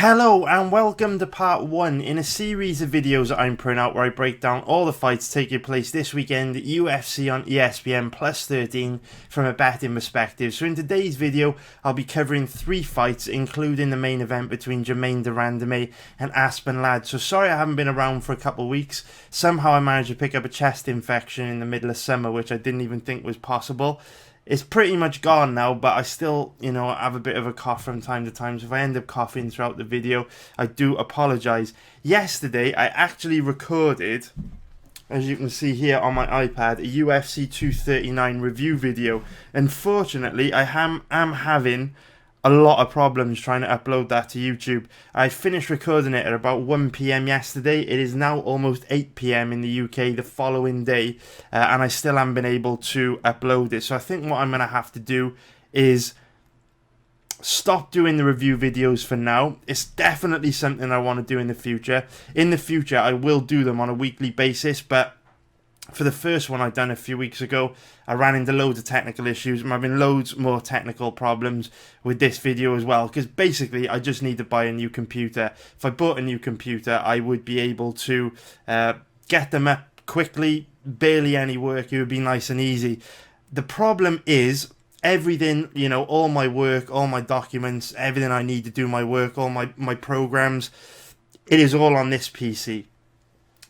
Hello and welcome to part 1 in a series of videos that I'm putting out where I break down all the fights taking place this weekend at UFC on ESPN plus 13 from a betting perspective. So in today's video I'll be covering 3 fights including the main event between Jermaine de Randamie and Aspen Ladd. So sorry I haven't been around for a couple of weeks. Somehow I managed to pick up a chest infection in the middle of summer which I didn't even think was possible. It's pretty much gone now, but I still, have a bit of a cough from time to time. So if I end up coughing throughout the video, I do apologise. Yesterday, I actually recorded, as you can see here on my iPad, a UFC 239 review video. Unfortunately, I am having a lot of problems trying to upload that to YouTube. I finished recording it at about 1 PM yesterday. It is now almost 8 PM in the UK the following day, and I still haven't been able to upload it. So I think what I'm going to have to do is stop doing the review videos for now. It's definitely something I want to do in the future. In the future, I will do them on a weekly basis, but for the first one I'd done a few weeks ago, I ran into loads of technical issues. I'm having loads more technical problems with this video as well, because basically I just need to buy a new computer. If I bought a new computer, I would be able to get them up quickly, barely any work. It would be nice and easy. The problem is everything, all my work, all my documents, everything I need to do my work, all my programs, it is all on this PC.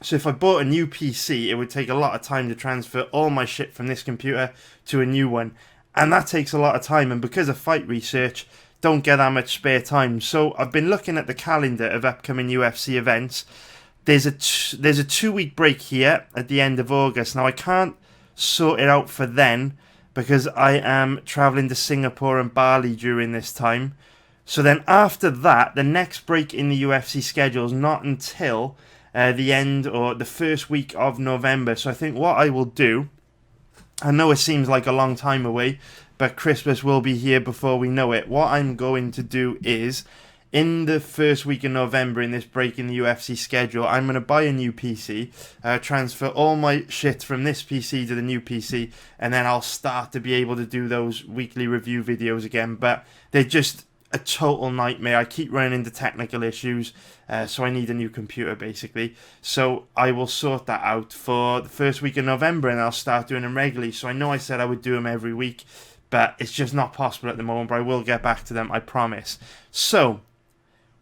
So if I bought a new PC, it would take a lot of time to transfer all my shit from this computer to a new one. And that takes a lot of time. And because of fight research, don't get that much spare time. So I've been looking at the calendar of upcoming UFC events. There's a 2-week break here at the end of August. Now I can't sort it out for then because I am traveling to Singapore and Bali during this time. So then after that, the next break in the UFC schedule is not until the end or the first week of November. So I think what I will do, I know it seems like a long time away, but Christmas will be here before we know it. What I'm going to do is, in the first week of November, in this break in the UFC schedule, I'm going to buy a new PC, transfer all my shit from this PC to the new PC, and then I'll start to be able to do those weekly review videos again. But they're just a total nightmare. I keep running into technical issues, so I need a new computer basically. So I will sort that out for the first week of November and I'll start doing them regularly. So I know I said I would do them every week, but it's just not possible at the moment, but I will get back to them, I promise. So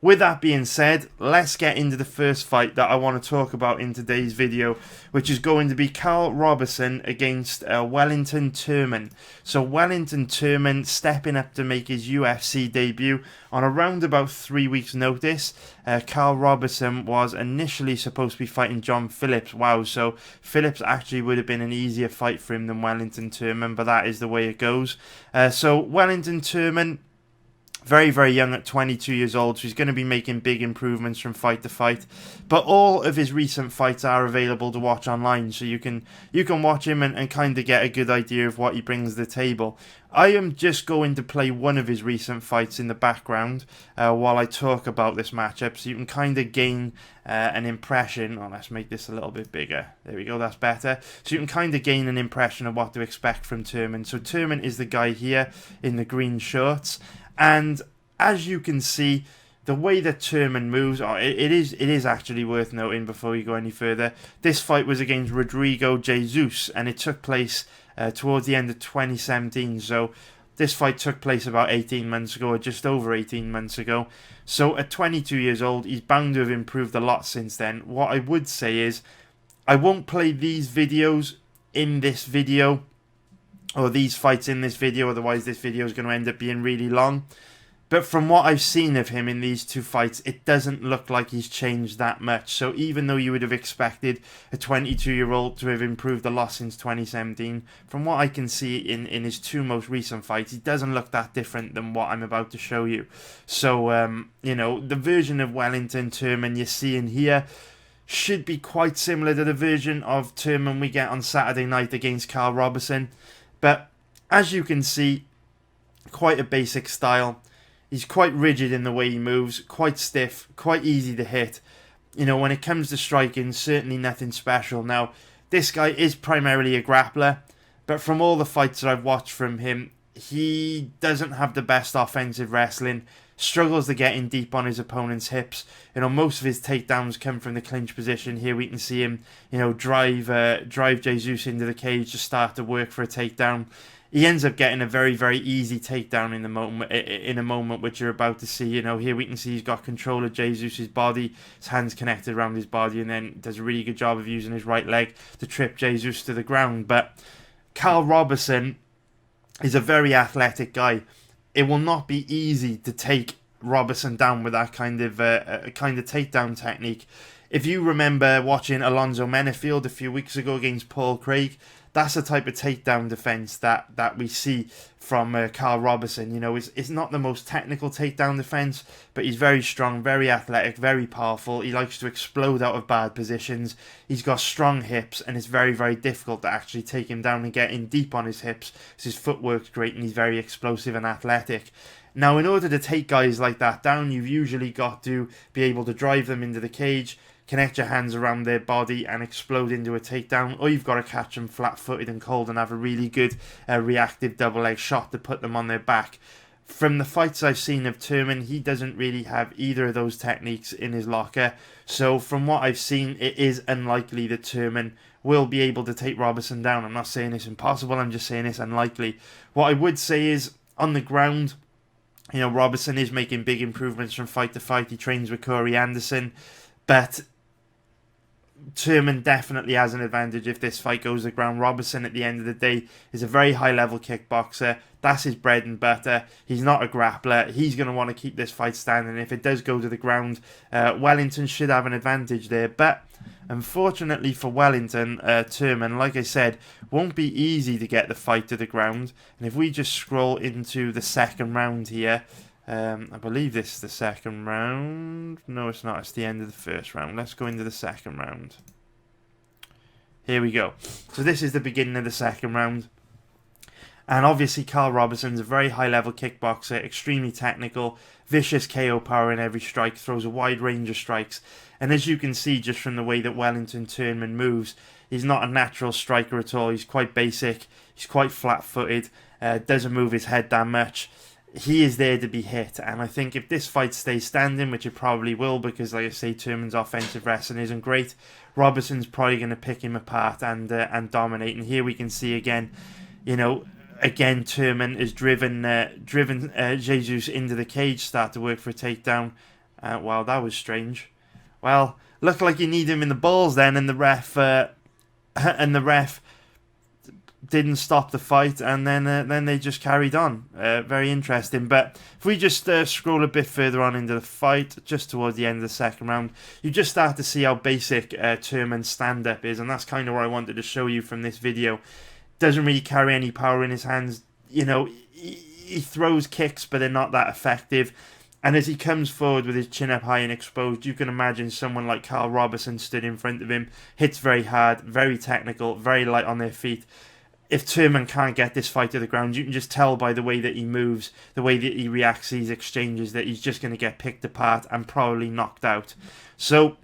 with that being said, let's get into the first fight that I want to talk about in today's video, which is going to be Karl Roberson against Wellington Turman. So Wellington Turman stepping up to make his UFC debut on around about 3 weeks' notice. Karl Roberson was initially supposed to be fighting John Phillips. Wow, so Phillips actually would have been an easier fight for him than Wellington Turman, but that is the way it goes. So Wellington Turman, very, very young at 22 years old, so he's going to be making big improvements from fight to fight. But all of his recent fights are available to watch online, so you can watch him and kind of get a good idea of what he brings to the table. I am just going to play one of his recent fights in the background while I talk about this matchup, so you can kind of gain an impression. Oh, let's make this a little bit bigger. There we go, that's better. So you can kind of gain an impression of what to expect from Turman. So Turman is the guy here in the green shorts. And as you can see, the way that Turman moves, it is actually worth noting before we go any further. This fight was against Rodrigo Jesus, and it took place towards the end of 2017. So this fight took place about 18 months ago, or just over 18 months ago. So at 22 years old, he's bound to have improved a lot since then. What I would say is, I won't play these videos in this video, or these fights in this video, otherwise this video is going to end up being really long. But from what I've seen of him in these 2 fights, it doesn't look like he's changed that much. So even though you would have expected a 22-year-old to have improved a lot since 2017, from what I can see in his 2 most recent fights, he doesn't look that different than what I'm about to show you. So, the version of Wellington Turman you're seeing here should be quite similar to the version of Turman we get on Saturday night against Karl Roberson. But as you can see, quite a basic style. He's quite rigid in the way he moves, quite stiff, quite easy to hit. When it comes to striking, certainly nothing special. Now, this guy is primarily a grappler, but from all the fights that I've watched from him, he doesn't have the best offensive wrestling. struggles to get in deep on his opponent's hips. Most of his takedowns come from the clinch position. Here we can see him, drive Jesus into the cage to start to work for a takedown. He ends up getting a very, very easy takedown in a moment which you're about to see. Here we can see he's got control of Jesus' body, his hands connected around his body, and then does a really good job of using his right leg to trip Jesus to the ground. But Carl Roberson is a very athletic guy. It will not be easy to take Roberson down with that kind of takedown technique. If you remember watching Alonzo Menefield a few weeks ago against Paul Craig, that's the type of takedown defense that we see from Carl Roberson. It's not the most technical takedown defense, but he's very strong, very athletic, very powerful. He likes to explode out of bad positions. He's got strong hips, and it's very, very difficult to actually take him down and get in deep on his hips. His footwork's great, and he's very explosive and athletic. Now, in order to take guys like that down, you've usually got to be able to drive them into the cage, connect your hands around their body and explode into a takedown, or you've got to catch them flat-footed and cold and have a really good reactive double leg shot to put them on their back. From the fights I've seen of Turman, he doesn't really have either of those techniques in his locker. So from what I've seen, it is unlikely that Turman will be able to take Roberson down. I'm not saying it's impossible, I'm just saying it's unlikely. What I would say is, on the ground, Roberson is making big improvements from fight to fight. He trains with Corey Anderson, but Turman definitely has an advantage if this fight goes to the ground. Roberson, at the end of the day, is a very high-level kickboxer. That's his bread and butter. He's not a grappler. He's going to want to keep this fight standing. If it does go to the ground, Wellington should have an advantage there. But unfortunately for Wellington, Turman, like I said, won't be easy to get the fight to the ground. And if we just scroll into the second round here, I believe this is the second round. No, it's not. It's the end of the first round. Let's go into the second round. Here we go. So this is the beginning of the second round. And obviously Carl Roberson's a very high-level kickboxer, extremely technical, vicious KO power in every strike, throws a wide range of strikes. And as you can see just from the way that Wellington Turman moves, he's not a natural striker at all. He's quite basic. He's quite flat-footed. Doesn't move his head that much. He is there to be hit, and I think if this fight stays standing, which it probably will, because like I say, Turman's offensive wrestling isn't great, Roberson's probably going to pick him apart and dominate. And here we can see again, again Turman has driven Jesus into the cage, start to work for a takedown. Wow, that was strange. Well, looked like you need him in the balls then, and the ref didn't stop the fight, and then they just carried on. Very interesting. But if we just scroll a bit further on into the fight, just towards the end of the second round, you just start to see how basic Turman's stand-up is, and that's kind of what I wanted to show you from this video. Doesn't really carry any power in his hands. He throws kicks, but they're not that effective. And as he comes forward with his chin up high and exposed, you can imagine someone like Carl Roberson stood in front of him. Hits very hard, very technical, very light on their feet. If Turman can't get this fight to the ground, you can just tell by the way that he moves, the way that he reacts to these exchanges, that he's just going to get picked apart and probably knocked out. So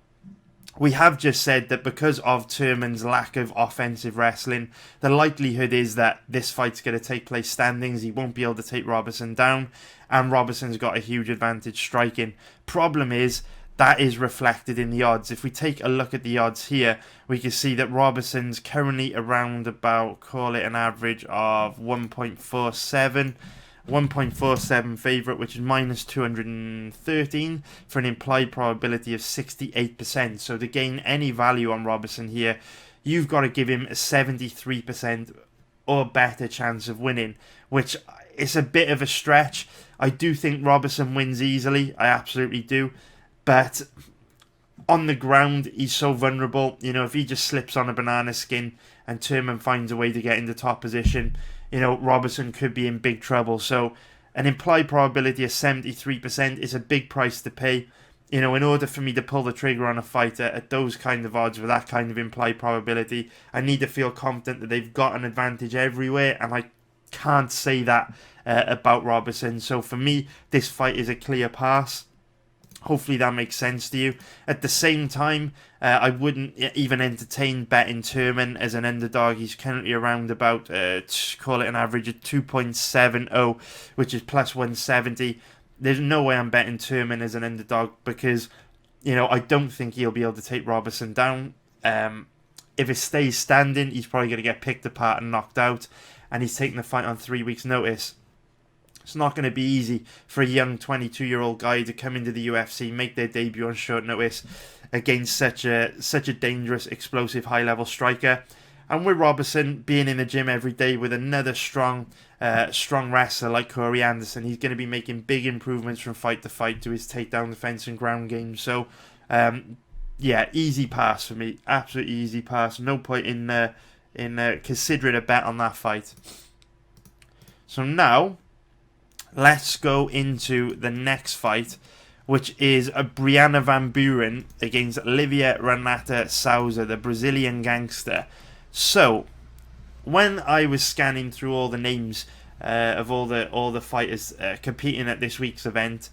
we have just said that because of Turman's lack of offensive wrestling, the likelihood is that this fight's going to take place standings. He won't be able to take Roberson down, and Roberson's got a huge advantage striking. Problem is, that is reflected in the odds. If we take a look at the odds here, we can see that Roberson's currently around about, call it an average of 1.47 favourite, which is minus 213 for an implied probability of 68%. So to gain any value on Roberson here, you've got to give him a 73% or better chance of winning, which is a bit of a stretch. I do think Roberson wins easily. I absolutely do. But on the ground, he's so vulnerable. If he just slips on a banana skin and Turman finds a way to get into top position, Roberson could be in big trouble. So an implied probability of 73% is a big price to pay. In order for me to pull the trigger on a fighter at those kind of odds with that kind of implied probability, I need to feel confident that they've got an advantage everywhere, and I can't say that about Roberson. So for me, this fight is a clear pass. Hopefully that makes sense to you. At the same time, I wouldn't even entertain betting Turman as an underdog. He's currently around about, call it an average of 2.70, which is plus 170. there's no way I'm betting Turman as an underdog because, I don't think he'll be able to take Roberson down. If it stays standing, he's probably going to get picked apart and knocked out, and he's taking the fight on 3 weeks' notice. It's not going to be easy for a young 22-year-old guy to come into the UFC, make their debut on short notice against such a dangerous, explosive, high-level striker. And with Roberson being in the gym every day with another strong wrestler like Corey Anderson, he's going to be making big improvements from fight to fight to his takedown defense and ground game. So, easy pass for me. Absolutely easy pass. No point in considering a bet on that fight. So now, let's go into the next fight, which is a Brianna Van Buren against Livia Renata Souza, the Brazilian gangster. So, when I was scanning through all the names of all the fighters competing at this week's event,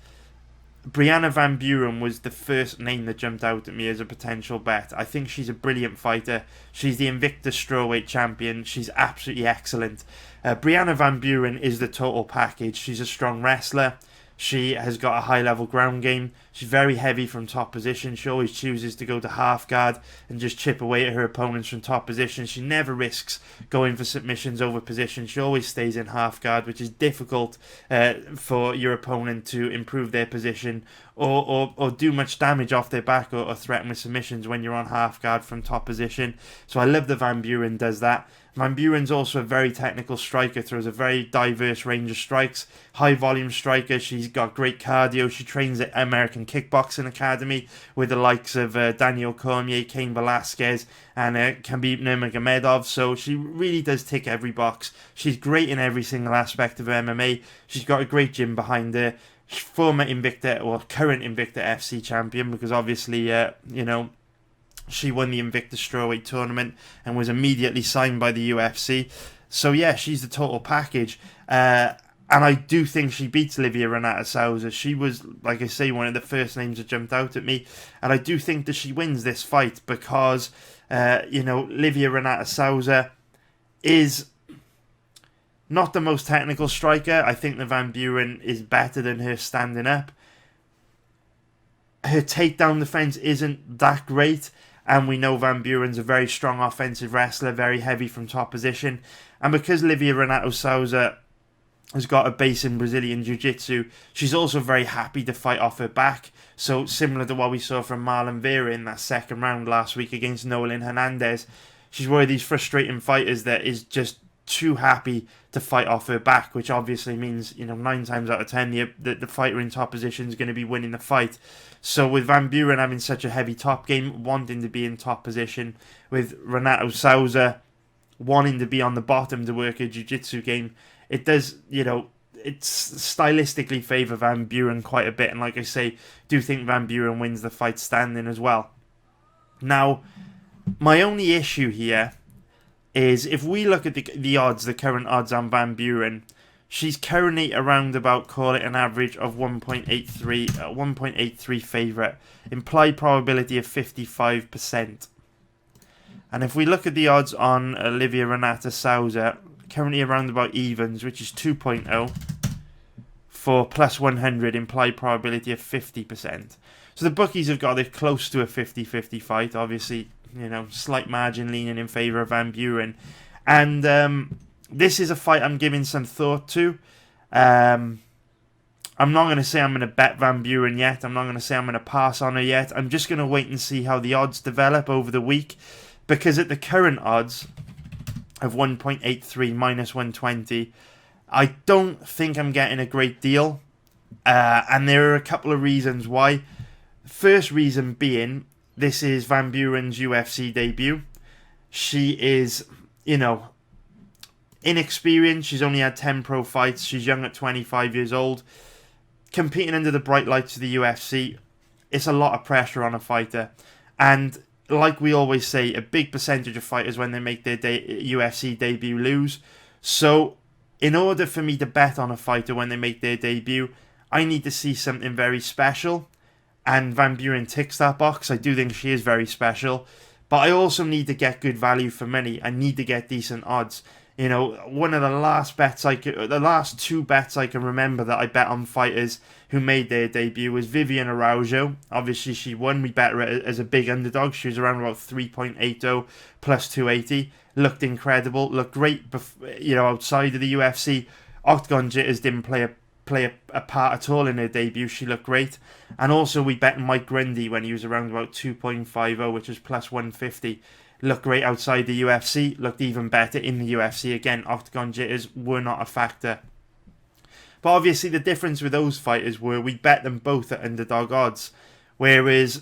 Brianna Van Buren was the first name that jumped out at me as a potential bet. I think she's a brilliant fighter. She's the Invicta strawweight champion. She's absolutely excellent. Brianna Van Buren is the total package. She's a strong wrestler. She has got a high-level ground game. She's very heavy from top position. She always chooses to go to half guard and just chip away at her opponents from top position. She never risks going for submissions over position. She always stays in half guard, which is difficult for your opponent to improve their position or do much damage off their back or threaten with submissions when you're on half guard from top position. So I love that Van Buren does that. Van Buren's also a very technical striker, throws a very diverse range of strikes, high volume striker. She's got great cardio. She trains at American Kickboxing Academy with the likes of Daniel Cormier, Cain Velasquez, and Khabib Nurmagomedov. So she really does tick every box. She's great in every single aspect of MMA. She's got a great gym behind her. She's former Invicta, or current Invicta FC champion, because obviously, she won the Invicta strawweight tournament and was immediately signed by the UFC. So yeah, she's the total package. And I do think she beats Livia Renata Souza. She was, like I say, one of the first names that jumped out at me. And I do think that she wins this fight because, Livia Renata Souza is not the most technical striker. I think the Van Buren is better than her standing up. Her takedown defense isn't that great. And we know Van Buren's a very strong offensive wrestler, very heavy from top position. And because Livia Renata Souza has got a base in Brazilian Jiu-Jitsu, she's also very happy to fight off her back. So similar to what we saw from Marlon Vera in that second round last week against Nolan Hernandez, she's one of these frustrating fighters that is just too happy to fight off her back, which obviously means, 9 times out of 10, the fighter in top position is going to be winning the fight. So with Van Buren having such a heavy top game, wanting to be in top position, with Renata Souza wanting to be on the bottom to work her jiu-jitsu game, it does, it's stylistically favour Van Buren quite a bit. And like I say, do think Van Buren wins the fight standing as well. Now, my only issue here is if we look at the odds, the current odds on Van Buren, she's currently around about, call it an average of 1.83 favourite. Implied probability of 55%. And if we look at the odds on Livia Renata Souza, currently around about evens, which is 2.0, for plus 100, implied probability of 50%. So the bookies have got it close to a 50-50 fight, obviously, slight margin leaning in favour of Van Buren. And this is a fight I'm giving some thought to. I'm not going to say I'm going to bet Van Buren yet. I'm not going to say I'm going to pass on her yet. I'm just going to wait and see how the odds develop over the week. Because at the current odds of 1.83 minus 120, I don't think I'm getting a great deal. And there are a couple of reasons why. First reason being, this is Van Buren's UFC debut. She is, inexperienced. She's only had 10 pro fights. She's young at 25 years old. Competing under the bright lights of the UFC, it's a lot of pressure on a fighter. And like we always say, a big percentage of fighters when they make their UFC debut lose. So in order for me to bet on a fighter when they make their debut, I need to see something very special. And Van Buren ticks that box. I do think she is very special. But I also need to get good value for money. I need to get decent odds. You know, one of the last the last two bets I can remember that I bet on fighters who made their debut was Vivian Araujo. Obviously, she won. We bet her as a big underdog. She was around about 3.80 plus 280. Looked incredible. Looked great. You know, outside of the UFC, Octagon jitters didn't play a part at all in her debut. She looked great. And also, we bet Mike Grundy when he was around about 2.50, which was plus 150. Looked great outside the UFC, looked even better in the UFC. Again, Octagon jitters were not a factor. But obviously the difference with those fighters were we bet them both at underdog odds. Whereas,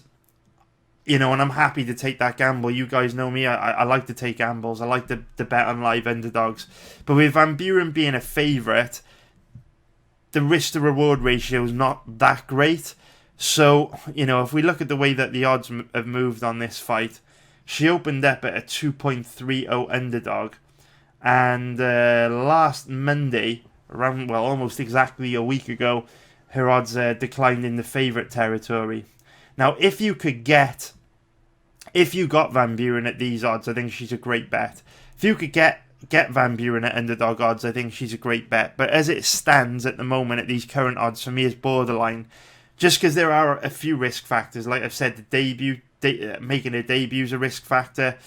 you know, and I'm happy to take that gamble. You guys know me, I like to take gambles. I like to bet on live underdogs. But with Van Buren being a favourite, the risk to reward ratio is not that great. So, you know, if we look at the way that the odds have moved on this fight, she opened up at a 2.30 underdog, and last Monday, around, well, almost exactly a week ago, her odds declined in the favourite territory. Now, if you got Van Buren at these odds, I think she's a great bet. If you could get Van Buren at underdog odds, I think she's a great bet. But as it stands at the moment at these current odds, for me, is borderline. Just because there are a few risk factors. Like I've said, making her debut is a risk factor.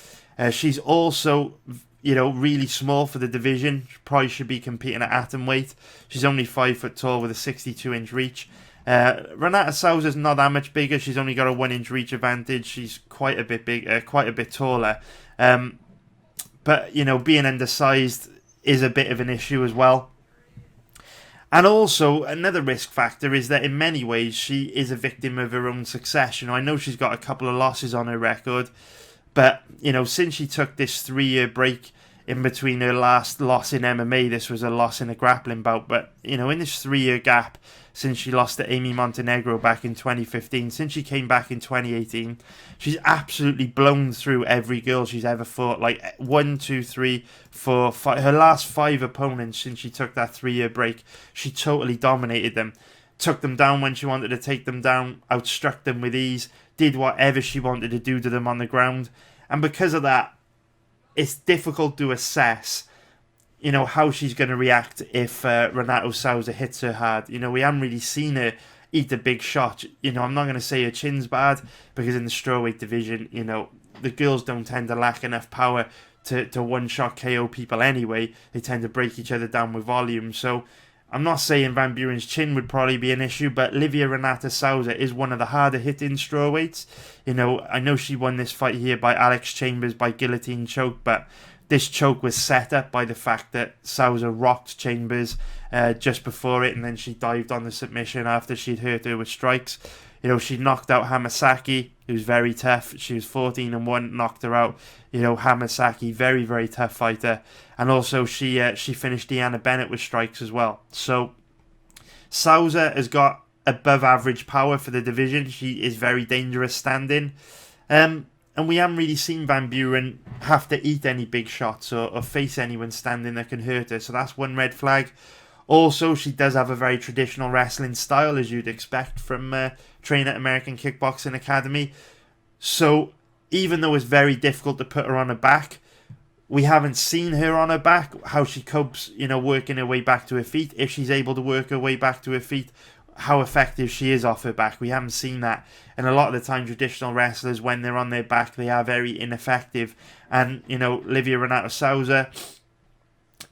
She's also, you know, really small for the division. She probably should be competing at atom weight. She's only 5 foot tall with a 62-inch reach. Renata Souza's not that much bigger. She's only got a 1-inch reach advantage. She's quite a bit big, quite a bit taller. But you know, being undersized is a bit of an issue as well. And also, another risk factor is that in many ways she is a victim of her own success. You know, I know she's got a couple of losses on her record, but, you know, since she took this 3-year break in between her last loss in MMA, this was a loss in a grappling bout, but, you know, in this 3-year gap, since she lost to Amy Montenegro back in 2015, since she came back in 2018, she's absolutely blown through every girl she's ever fought. Like 1, 2, 3, 4, 5. Her last 5 opponents since she took that 3-year break, she totally dominated them. Took them down when she wanted to take them down, outstruck them with ease, did whatever she wanted to do to them on the ground. And because of that, it's difficult to assess, you know, how she's going to react if Renata Souza hits her hard. You know, we haven't really seen her eat a big shot. You know, I'm not going to say her chin's bad, because in the strawweight division, you know, the girls don't tend to lack enough power to one-shot KO people anyway. They tend to break each other down with volume. So I'm not saying Van Buren's chin would probably be an issue, but Livia Renata Souza is one of the harder hitting strawweights. You know, I know she won this fight here by Alex Chambers by guillotine choke, but this choke was set up by the fact that Souza rocked Chambers just before it, and then she dived on the submission after she'd hurt her with strikes. You know, she knocked out Hamasaki, who's very tough. She was 14-1, knocked her out. You know, Hamasaki, very, very tough fighter. And also she finished Deanna Bennett with strikes as well. So Souza has got above average power for the division. She is very dangerous standing. And we haven't really seen Van Buren have to eat any big shots or face anyone standing that can hurt her. So that's one red flag. Also, she does have a very traditional wrestling style, as you'd expect from training at American Kickboxing Academy. So even though it's very difficult to put her on her back, we haven't seen her on her back, how she copes, you know, working her way back to her feet. If she's able to work her way back to her feet, how effective she is off her back. We haven't seen that. And a lot of the time, traditional wrestlers, when they're on their back, they are very ineffective. And, you know, Livia Renata Souza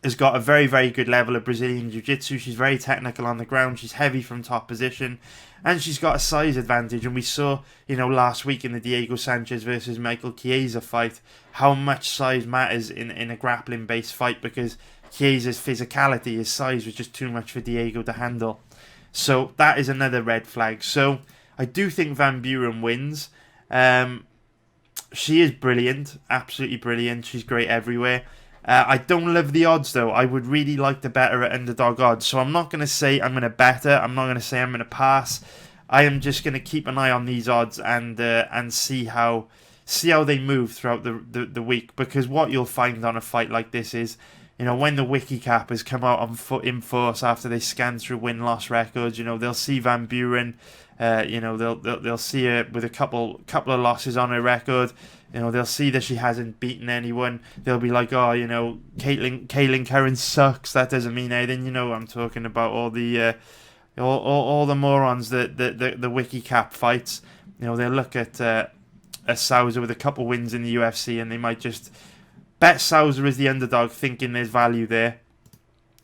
has got a very, very good level of Brazilian Jiu-Jitsu. She's very technical on the ground. She's heavy from top position. And she's got a size advantage. And we saw, you know, last week in the Diego Sanchez versus Michael Chiesa fight, how much size matters in a grappling-based fight, because Chiesa's physicality, his size, was just too much for Diego to handle. So that is another red flag. So I do think Van Buren wins. She is brilliant. Absolutely brilliant. She's great everywhere. I don't love the odds, though. I would really like to bet her at underdog odds. So I'm not going to say I'm going to bet her. I'm not going to say I'm going to pass. I am just going to keep an eye on these odds and see how they move throughout the week. Because what you'll find on a fight like this is, You know, when the wiki cappers come out on foot in force after they scan through win-loss records, you know, they'll see Van Buren, you know, they'll see her with a couple of losses on her record. You know, they'll see that she hasn't beaten anyone. They'll be like, oh, you know, Caitlin Curran sucks. That doesn't mean anything. You know, I'm talking about all the all the morons that the wiki cap fights. You know, they'll look at Souza with a couple wins in the UFC, and they might just bet Souza is the underdog, thinking there's value there,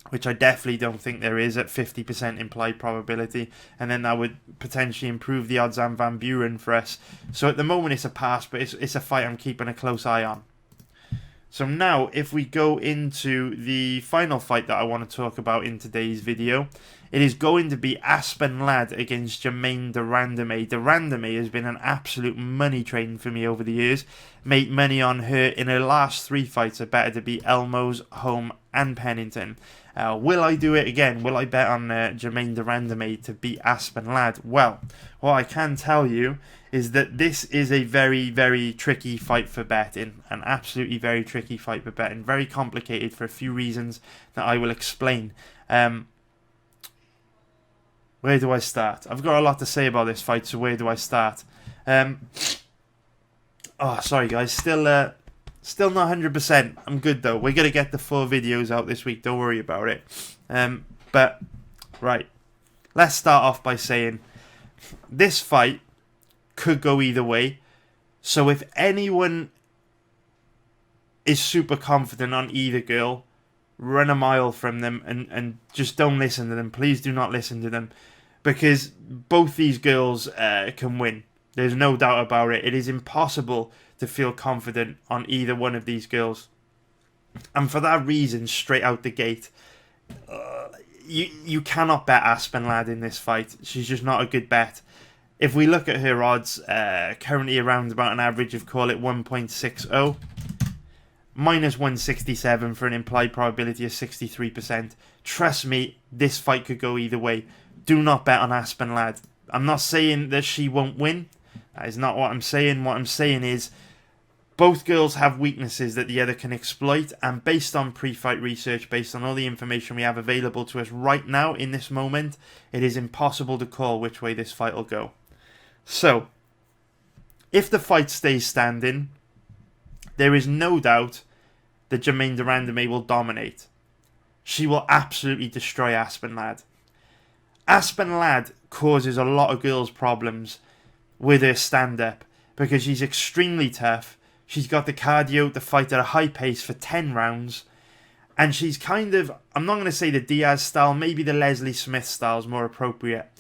which I definitely don't think there is at 50% implied probability, and then that would potentially improve the odds on Van Buren for us. So at the moment it's a pass, but it's a fight I'm keeping a close eye on. So now, if we go into the final fight that I want to talk about in today's video, it is going to be Aspen Ladd against Germaine de Randamie. De Randamie has been an absolute money train for me over the years. Made money on her in her last 3 fights. I betted to beat Elmos, Home and Pennington. Will I do it again? Will I bet on Germaine de Randamie to beat Aspen Ladd? Well, what I can tell you is that this is a very, very tricky fight for betting. An absolutely very tricky fight for betting. Very complicated for a few reasons that I will explain. Where do I start? I've got a lot to say about this fight, so where do I start? Oh, sorry guys, still not 100%. I'm good though. We're going to get the 4 videos out this week, don't worry about it. But, right, let's start off by saying this fight could go either way. So if anyone is super confident on either girl, run a mile from them and just don't listen to them. Please do not listen to them, because both these girls can win. There's no doubt about it. It is impossible to feel confident on either one of these girls. And for that reason, straight out the gate, you cannot bet Aspen Ladd in this fight. She's just not a good bet. If we look at her odds, currently around about an average of, call it 1.60, minus 167 for an implied probability of 63%. Trust me, this fight could go either way. Do not bet on Aspen Ladd. I'm not saying that she won't win. That is not what I'm saying. What I'm saying is both girls have weaknesses that the other can exploit, and based on pre-fight research, based on all the information we have available to us right now in this moment, it is impossible to call which way this fight will go. So, if the fight stays standing, there is no doubt that Germaine de Randamie will dominate. She will absolutely destroy Aspen Ladd. Aspen Ladd causes a lot of girls problems with her stand-up because she's extremely tough. She's got the cardio to fight at a high pace for 10 rounds. And she's kind of, I'm not going to say the Diaz style, maybe the Leslie Smith style is more appropriate.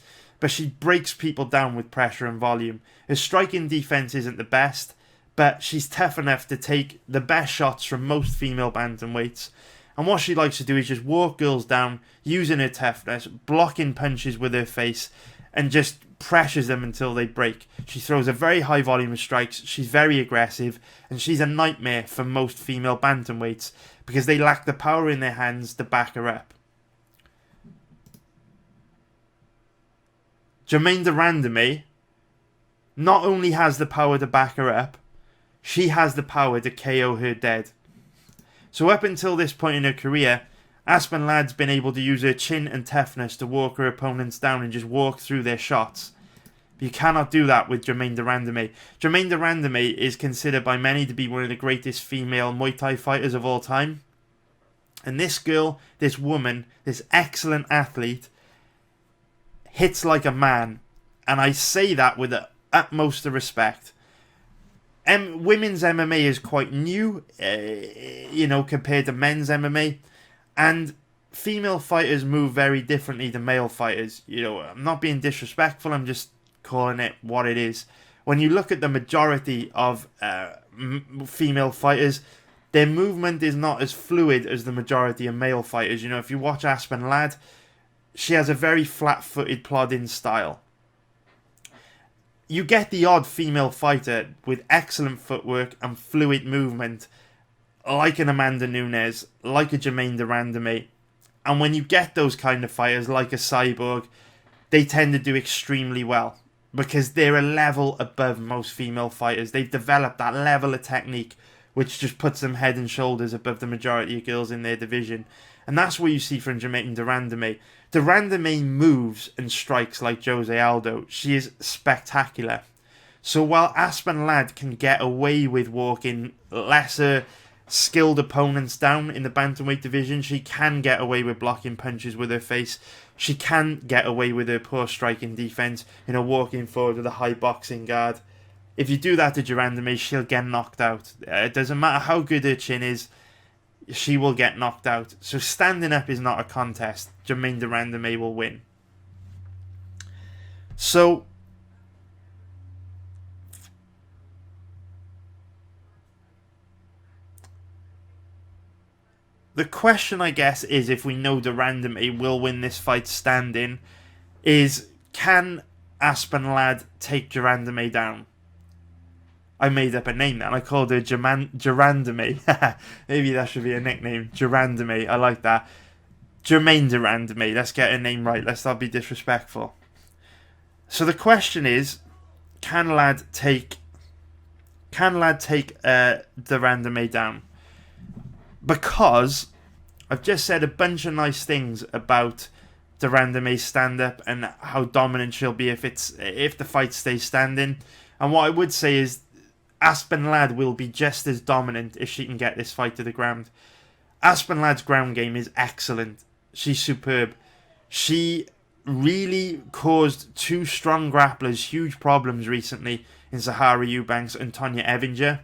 But she breaks people down with pressure and volume. Her striking defense isn't the best, but she's tough enough to take the best shots from most female bantamweights. And what she likes to do is just walk girls down, using her toughness, blocking punches with her face, and just pressures them until they break. She throws a very high volume of strikes, she's very aggressive, and she's a nightmare for most female bantamweights because they lack the power in their hands to back her up. Germaine de Randamie not only has the power to back her up, she has the power to KO her dead. So up until this point in her career, Aspen Ladd's been able to use her chin and toughness to walk her opponents down and just walk through their shots. But you cannot do that with Germaine de Randamie. Germaine de Randamie is considered by many to be one of the greatest female Muay Thai fighters of all time. And this girl, this woman, this excellent athlete, hits like a man. And I say that with the utmost of respect. Women's MMA is quite new, compared to men's MMA. And female fighters move very differently to male fighters. I'm not being disrespectful, I'm just calling it what it is. When you look at the majority of female fighters, their movement is not as fluid as the majority of male fighters. If you watch Aspen Ladd, she has a very flat-footed, plodding style. You get the odd female fighter with excellent footwork and fluid movement, like an Amanda Nunes, like a Germaine de Randamie. And when you get those kind of fighters, like a Cyborg, they tend to do extremely well because they're a level above most female fighters. They've developed that level of technique which just puts them head and shoulders above the majority of girls in their division. And that's what you see from Jermaine de Randamie. De Randamie moves and strikes like Jose Aldo. She is spectacular. So while Aspen Ladd can get away with walking lesser skilled opponents down in the bantamweight division, she can get away with blocking punches with her face. She can get away with her poor striking defense, walking forward with a high boxing guard. If you do that to de Randamie, she'll get knocked out. It doesn't matter how good her chin is, she will get knocked out. So standing up is not a contest. Jermaine de Randamie will win. So the question, I guess, is if we know de Randamie will win this fight standing, is can Aspen Ladd take de Randamie down? I made up a name then. I called her Randamie. Maybe that should be a nickname. Randamie. I like that. Jermaine de Randamie. Let's get her name right. Let's not be disrespectful. So the question is, can Ladd take de Randamie down? Because I've just said a bunch of nice things about de Randamie's stand-up and how dominant she'll be if the fight stays standing. And what I would say is Aspen Ladd will be just as dominant if she can get this fight to the ground. Aspen Ladd's ground game is excellent. She's superb. She really caused two strong grapplers huge problems recently in Sahara Eubanks and Tonya Evinger.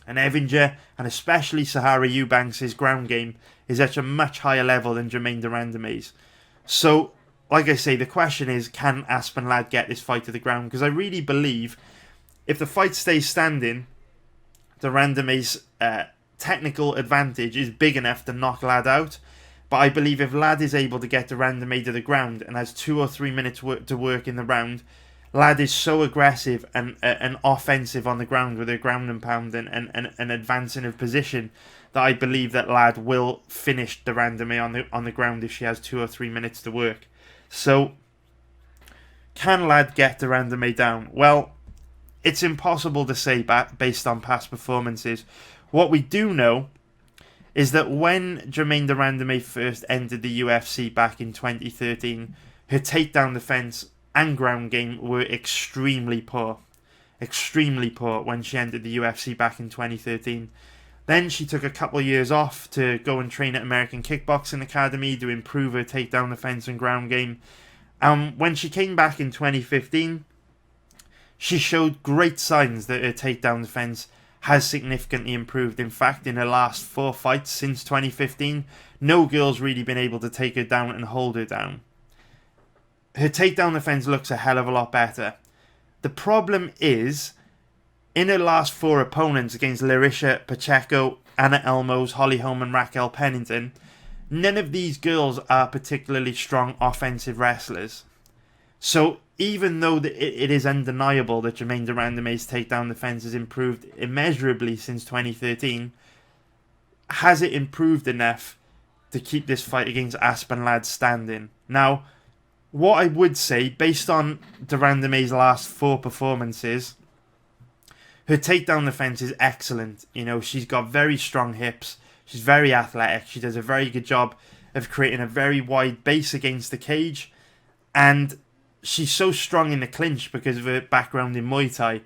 And Evinger, and especially Sahara Eubanks' ground game is at a much higher level than Jermaine de Randamie's. So, like I say, the question is, can Aspen Ladd get this fight to the ground? Because I really believe if the fight stays standing, de Randamie's technical advantage is big enough to knock Ladd out. But I believe if Ladd is able to get de Randamie to the ground and has 2 or 3 minutes to work in the round, Ladd is so aggressive and offensive on the ground with her ground and pound and advancing of position that I believe that Ladd will finish de Randamie on the ground if she has 2 or 3 minutes to work. So, can Ladd get de Randamie down? Well, it's impossible to say based on past performances. What we do know is that when Jermaine de Randamie first entered the UFC back in 2013, her takedown defense and ground game were extremely poor. Extremely poor when she entered the UFC back in 2013. Then she took a couple of years off to go and train at American Kickboxing Academy to improve her takedown defense and ground game. When she came back in 2015, she showed great signs that her takedown defense has significantly improved. In fact, in her last 4 fights since 2015, no girl's really been able to take her down and hold her down. Her takedown defense looks a hell of a lot better. The problem is, in her last 4 opponents against Larissa Pacheco, Anna Elmos, Holly Holm and Raquel Pennington, none of these girls are particularly strong offensive wrestlers. So even though it is undeniable that Jermaine de Randamie's takedown defense has improved immeasurably since 2013, has it improved enough to keep this fight against Aspen Ladd standing? Now, what I would say, based on de Randamie's last 4 performances, her takedown defense is excellent. She's got very strong hips. She's very athletic. She does a very good job of creating a very wide base against the cage. And she's so strong in the clinch because of her background in Muay Thai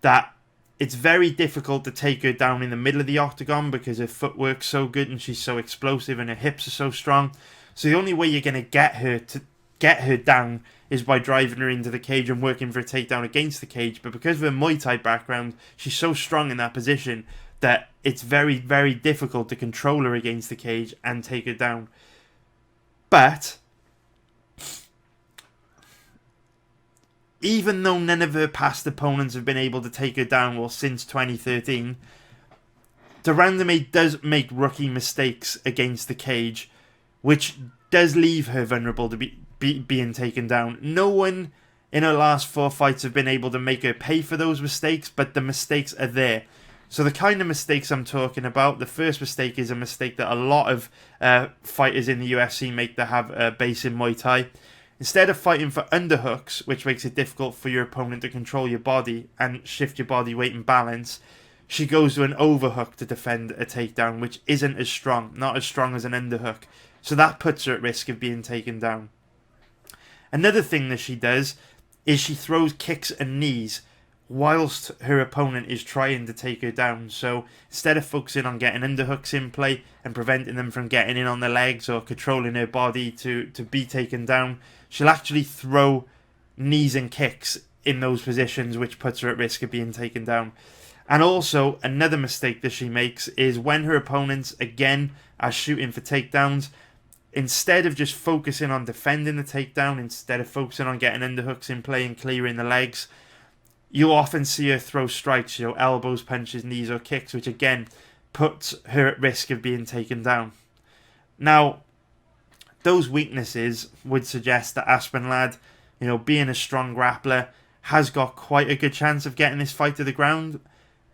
that it's very difficult to take her down in the middle of the octagon because her footwork's so good and she's so explosive and her hips are so strong. So the only way you're going to get her down is by driving her into the cage and working for a takedown against the cage. But because of her Muay Thai background, she's so strong in that position that it's very, very difficult to control her against the cage and take her down. But even though none of her past opponents have been able to take her down, since 2013, de Randamie does make rookie mistakes against the cage, which does leave her vulnerable to being taken down. No one in her last 4 fights have been able to make her pay for those mistakes, but the mistakes are there. So the kind of mistakes I'm talking about, the first mistake is a mistake that a lot of fighters in the UFC make that have a base in Muay Thai. Instead of fighting for underhooks, which makes it difficult for your opponent to control your body and shift your body weight and balance, she goes to an overhook to defend a takedown, which isn't as strong, not as strong as an underhook. So that puts her at risk of being taken down. Another thing that she does is she throws kicks and knees whilst her opponent is trying to take her down. So instead of focusing on getting underhooks in play and preventing them from getting in on the legs or controlling her body to be taken down, she'll actually throw knees and kicks in those positions, which puts her at risk of being taken down. And also, another mistake that she makes is when her opponents, again, are shooting for takedowns, instead of just focusing on defending the takedown, instead of focusing on getting underhooks in play and clearing the legs, you'll often see her throw strikes, elbows, punches, knees, or kicks, which again puts her at risk of being taken down. Now, those weaknesses would suggest that Aspen Ladd, being a strong grappler, has got quite a good chance of getting this fight to the ground.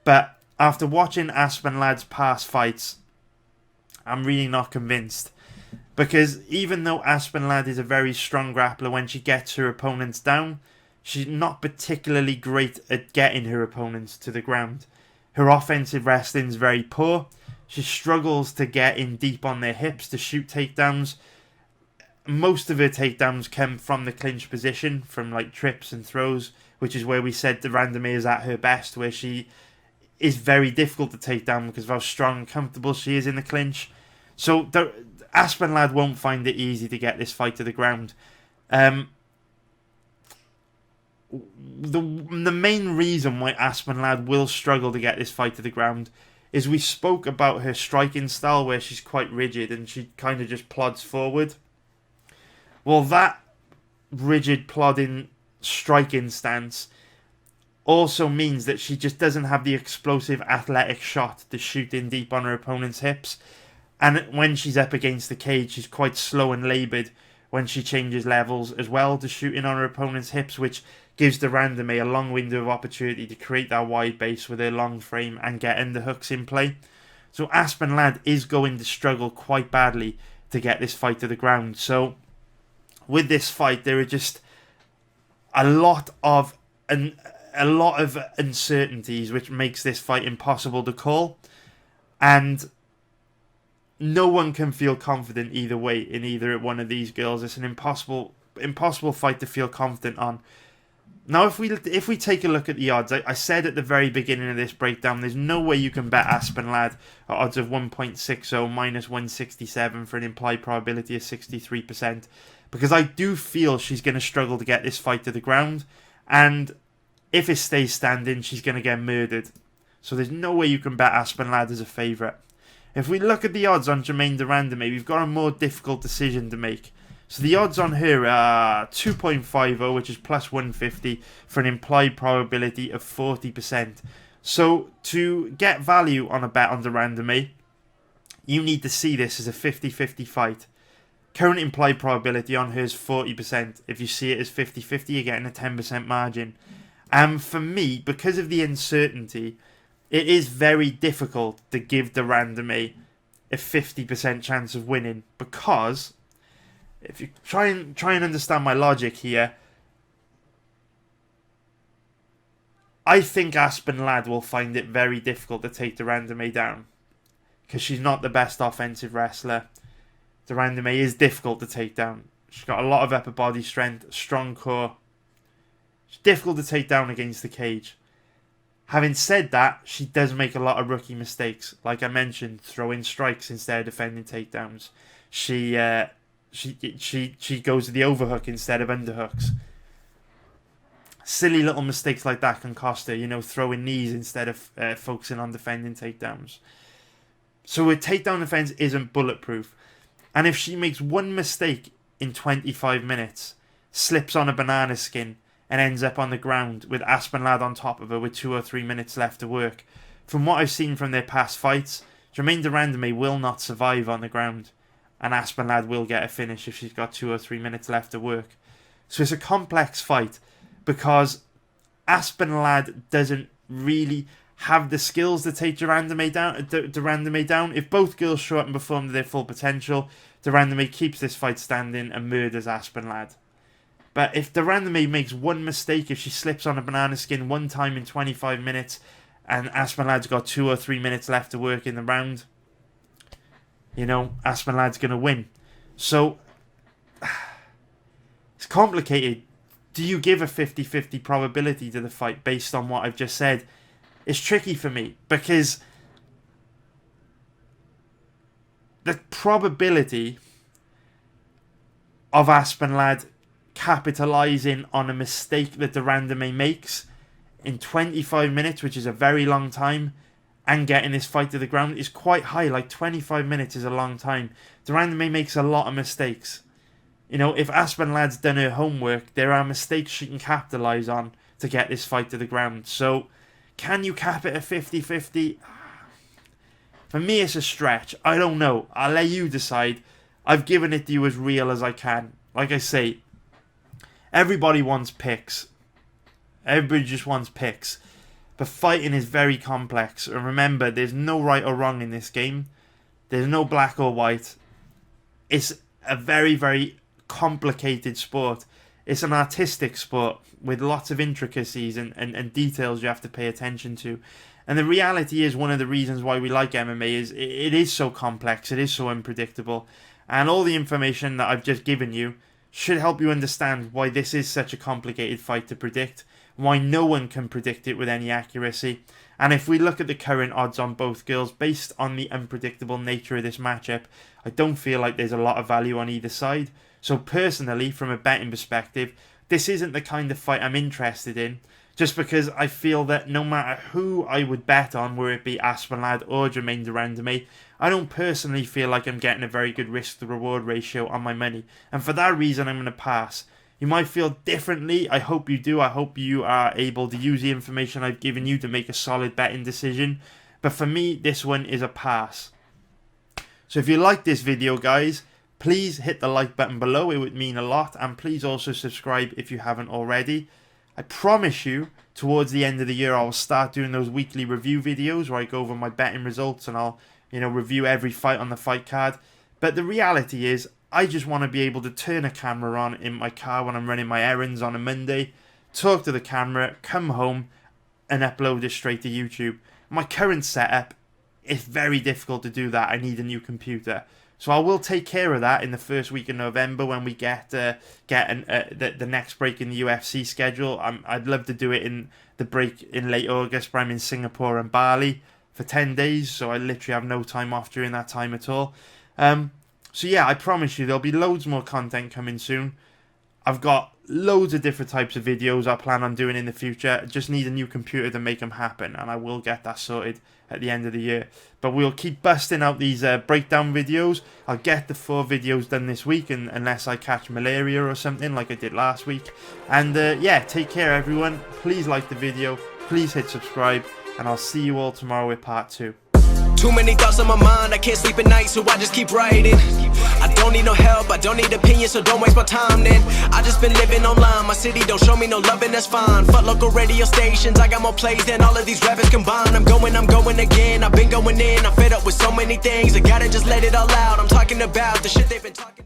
But after watching Aspen Ladd's past fights, I'm really not convinced. Because even though Aspen Ladd is a very strong grappler when she gets her opponents down, she's not particularly great at getting her opponents to the ground. Her offensive wrestling is very poor. She struggles to get in deep on their hips to shoot takedowns. Most of her takedowns come from the clinch position, from like trips and throws, which is where we said the Randamie is at her best, where she is very difficult to take down because of how strong and comfortable she is in the clinch. So Aspen Ladd won't find it easy to get this fight to the ground. The main reason why Aspen Ladd will struggle to get this fight to the ground is we spoke about her striking style, where she's quite rigid and she kind of just plods forward. Well, that rigid, plodding, striking stance also means that she just doesn't have the explosive, athletic shot to shoot in deep on her opponent's hips. And when she's up against the cage, she's quite slow and laboured when she changes levels as well to shooting on her opponent's hips, which gives the Randamie a long window of opportunity to create that wide base with her long frame and get underhooks in play. So Aspen Ladd is going to struggle quite badly to get this fight to the ground. So with this fight, there are just a lot of uncertainties, which makes this fight impossible to call, and no one can feel confident either way in either one of these girls. It's an impossible fight to feel confident on. Now, if we take a look at the odds, I said at the very beginning of this breakdown, there's no way you can bet Aspen Ladd at odds of 1.60 minus 167 for an implied probability of 63%, because I do feel she's going to struggle to get this fight to the ground, and if it stays standing, she's going to get murdered. So there's no way you can bet Aspen Ladd as a favourite. If we look at the odds on Germaine de Randamie, we've got a more difficult decision to make. So the odds on her are 2.50, which is plus 150, for an implied probability of 40%. So to get value on a bet on de Randamie, you need to see this as a 50-50 fight. Current implied probability on her is 40%. If you see it as 50-50, you're getting a 10% margin. For me, because of the uncertainty, it is very difficult to give de Randamie a 50% chance of winning, because if you try and understand my logic here, I think Aspen Ladd will find it very difficult to take de Randamie down, because she's not the best offensive wrestler. De Randamie is difficult to take down. She's got a lot of upper body strength, strong core. She's difficult to take down against the cage. Having said that, she does make a lot of rookie mistakes. Like I mentioned, throwing strikes instead of defending takedowns. She goes to the overhook instead of underhooks. Silly little mistakes like that can cost her, throwing knees instead of focusing on defending takedowns. So her takedown defense isn't bulletproof. And if she makes one mistake in 25 minutes, slips on a banana skin, and ends up on the ground with Aspen Ladd on top of her with 2 or 3 minutes left to work, from what I've seen from their past fights, Germaine de Randamie will not survive on the ground, and Aspen Ladd will get a finish if she's got 2 or 3 minutes left to work. So it's a complex fight, because Aspen Ladd doesn't really have the skills to take de Randamie down. If both girls show up and perform to their full potential, de Randamie keeps this fight standing and murders Aspen Ladd. But if de Randamie makes one mistake, if she slips on a banana skin one time in 25 minutes, and Aspinallad's got 2 or 3 minutes left to work in the round, you know, Aspinallad's going to win. So, it's complicated. Do you give a 50-50 probability to the fight based on what I've just said? It's tricky for me, because the probability of Aspinallad capitalising on a mistake that the Randamie makes in 25 minutes, which is a very long time, and getting this fight to the ground is quite high. Like, 25 minutes is a long time. The Randamie makes a lot of mistakes. You know, if Aspinallad's done her homework, there are mistakes she can capitalise on to get this fight to the ground. So, can you cap it at 50-50? For me, it's a stretch. I don't know. I'll let you decide. I've given it to you as real as I can. Like I say, everybody wants picks. Everybody just wants picks. But fighting is very complex. And remember, there's no right or wrong in this game. There's no black or white. It's a very, very complicated sport. It's an artistic sport with lots of intricacies and details you have to pay attention to. And the reality is, one of the reasons why we like MMA is it is so complex, it is so unpredictable. And all the information that I've just given you should help you understand why this is such a complicated fight to predict, why no one can predict it with any accuracy. And if we look at the current odds on both girls, based on the unpredictable nature of this matchup, I don't feel like there's a lot of value on either side. So personally, from a betting perspective, this isn't the kind of fight I'm interested in, just because I feel that no matter who I would bet on, whether it be Aspinallad or Jermaine Randamie, I don't personally feel like I'm getting a very good risk-to-reward ratio on my money. And for that reason, I'm going to pass. You might feel differently. I hope you do. I hope you are able to use the information I've given you to make a solid betting decision. But for me, this one is a pass. So if you like this video, guys, please hit the like button below. It would mean a lot. And please also subscribe if you haven't already. I promise you, towards the end of the year, I'll start doing those weekly review videos where I go over my betting results and I'll, you know, review every fight on the fight card. But the reality is, I just want to be able to turn a camera on in my car when I'm running my errands on a Monday, talk to the camera, come home, and upload it straight to YouTube. My current setup, it's very difficult to do that. I need a new computer. So I will take care of that in the first week of November when we get the next break in the UFC schedule. I'd love to do it in the break in late August, where I'm in Singapore and Bali for 10 days. So I literally have no time off during that time at all. So yeah, I promise you there'll be loads more content coming soon. I've got loads of different types of videos I plan on doing in the future. I just need a new computer to make them happen, and I will get that sorted at the end of the year. But we'll keep busting out these breakdown videos. I'll get the 4 videos done this week, unless I catch malaria or something like I did last week. And yeah, take care everyone. Please like the video, please hit subscribe, and I'll see you all tomorrow with part 2. Too many thoughts on my mind, I can't sleep at night, so I just keep writing. I don't need no help, I don't need opinions, so don't waste my time then. I just been living online, my city don't show me no love, and that's fine. Fuck local radio stations, I got more plays than all of these rappers combined. I'm going again, I've been going in, I'm fed up with so many things, I gotta just let it all out. I'm talking about the shit they've been talking.